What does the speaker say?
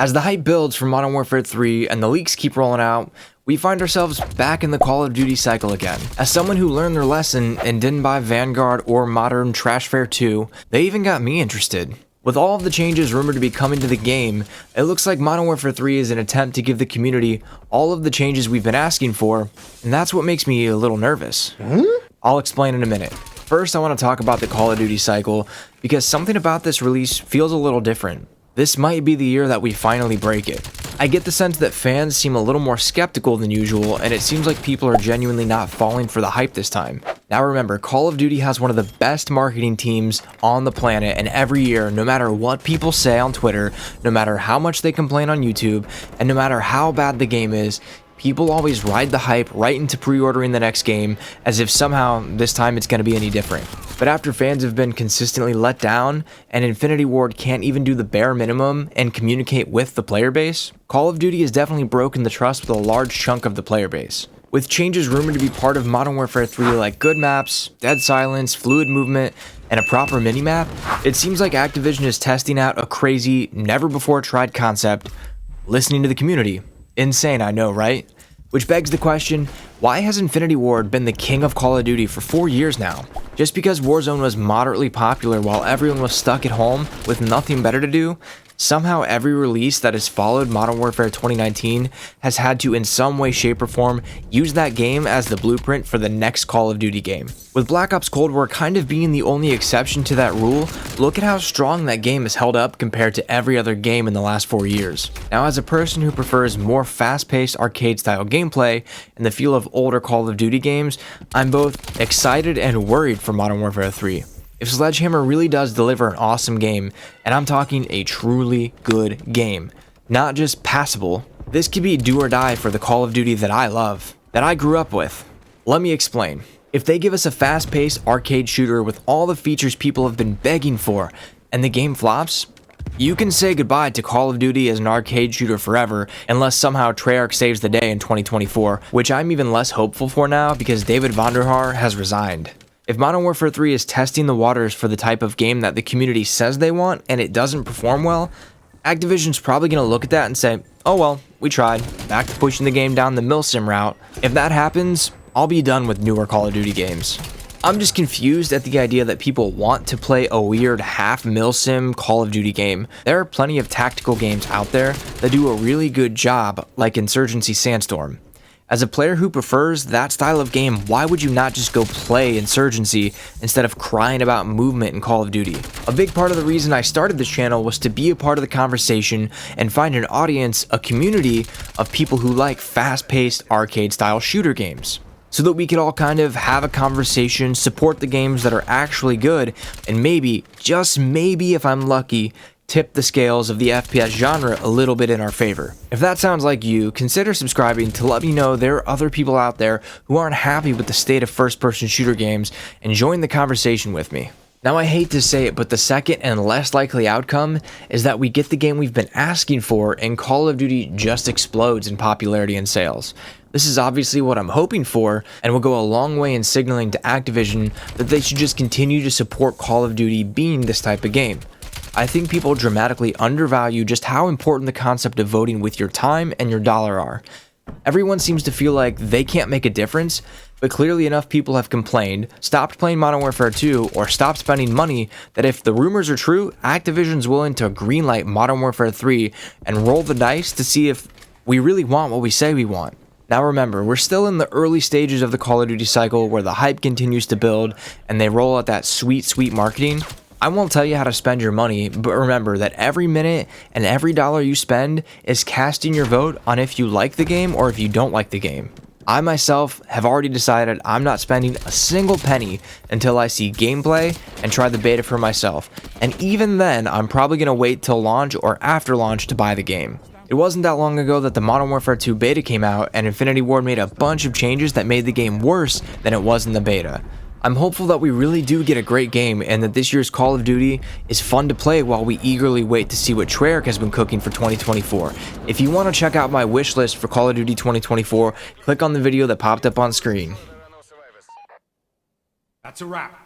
As the hype builds for Modern Warfare 3 and the leaks keep rolling out, we find ourselves back in the Call of Duty cycle again. As someone who learned their lesson and didn't buy Vanguard or Modern Trash Fair 2, they even got me interested. With all of the changes rumored to be coming to the game, it looks like Modern Warfare 3 is an attempt to give the community all of the changes we've been asking for, and that's what makes me a little nervous. I'll explain in a minute. First, I want to talk about the Call of Duty cycle, because something about this release feels a little different. This might be the year that we finally break it. I get the sense that fans seem a little more skeptical than usual, and it seems like people are genuinely not falling for the hype this time. Now remember, Call of Duty has one of the best marketing teams on the planet, and every year, no matter what people say on Twitter, no matter how much they complain on YouTube, and no matter how bad the game is, people always ride the hype right into pre-ordering the next game, as if somehow this time it's going to be any different. But after fans have been consistently let down, and Infinity Ward can't even do the bare minimum and communicate with the player base, Call of Duty has definitely broken the trust with a large chunk of the player base. With changes rumored to be part of Modern Warfare 3 like good maps, dead silence, fluid movement, and a proper minimap, it seems like Activision is testing out a crazy, never-before-tried concept, listening to the community. Insane, I know, right? Which begs the question, why has Infinity Ward been the king of Call of Duty for 4 years now? Just because Warzone was moderately popular while everyone was stuck at home with nothing better to do, somehow every release that has followed Modern Warfare 2019 has had to in some way, shape, or form use that game as the blueprint for the next Call of Duty game. With Black Ops Cold War kind of being the only exception to that rule, look at how strong that game has held up compared to every other game in the last 4 years. Now, as a person who prefers more fast-paced arcade-style gameplay and the feel of older Call of Duty games, I'm both excited and worried for Modern Warfare 3. If Sledgehammer really does deliver an awesome game, and I'm talking a truly good game, not just passable, this could be do or die for the Call of Duty that I love, that I grew up with. Let me explain. If they give us a fast-paced arcade shooter with all the features people have been begging for, and the game flops, you can say goodbye to Call of Duty as an arcade shooter forever, unless somehow Treyarch saves the day in 2024, which I'm even less hopeful for now because David Vonderhaar has resigned. If Modern Warfare 3 is testing the waters for the type of game that the community says they want and it doesn't perform well, Activision's probably going to look at that and say, oh well, we tried, back to pushing the game down the milsim route. If that happens, I'll be done with newer Call of Duty games. I'm just confused at the idea that people want to play a weird half milsim Call of Duty game. There are plenty of tactical games out there that do a really good job, like Insurgency Sandstorm. As a player who prefers that style of game, why would you not just go play Insurgency instead of crying about movement in Call of Duty? A big part of the reason I started this channel was to be a part of the conversation and find an audience, a community of people who like fast-paced arcade-style shooter games, so that we could all kind of have a conversation, support the games that are actually good, and maybe, just maybe if I'm lucky, tip the scales of the FPS genre a little bit in our favor. If that sounds like you, consider subscribing to let me know there are other people out there who aren't happy with the state of first-person shooter games and join the conversation with me. Now, I hate to say it, but the second and less likely outcome is that we get the game we've been asking for and Call of Duty just explodes in popularity and sales. This is obviously what I'm hoping for and will go a long way in signaling to Activision that they should just continue to support Call of Duty being this type of game. I think people dramatically undervalue just how important the concept of voting with your time and your dollar are. Everyone seems to feel like they can't make a difference, but clearly enough people have complained, stopped playing Modern Warfare 2, or stopped spending money that if the rumors are true, Activision's willing to greenlight Modern Warfare 3 and roll the dice to see if we really want what we say we want. Now remember, we're still in the early stages of the Call of Duty cycle where the hype continues to build and they roll out that sweet, sweet marketing. I won't tell you how to spend your money, but remember that every minute and every dollar you spend is casting your vote on if you like the game or if you don't like the game. I myself have already decided I'm not spending a single penny until I see gameplay and try the beta for myself, and even then I'm probably going to wait till launch or after launch to buy the game. It wasn't that long ago that the Modern Warfare 2 beta came out and Infinity Ward made a bunch of changes that made the game worse than it was in the beta. I'm hopeful that we really do get a great game and that this year's Call of Duty is fun to play while we eagerly wait to see what Treyarch has been cooking for 2024. If you want to check out my wish list for Call of Duty 2024, click on the video that popped up on screen. That's a wrap.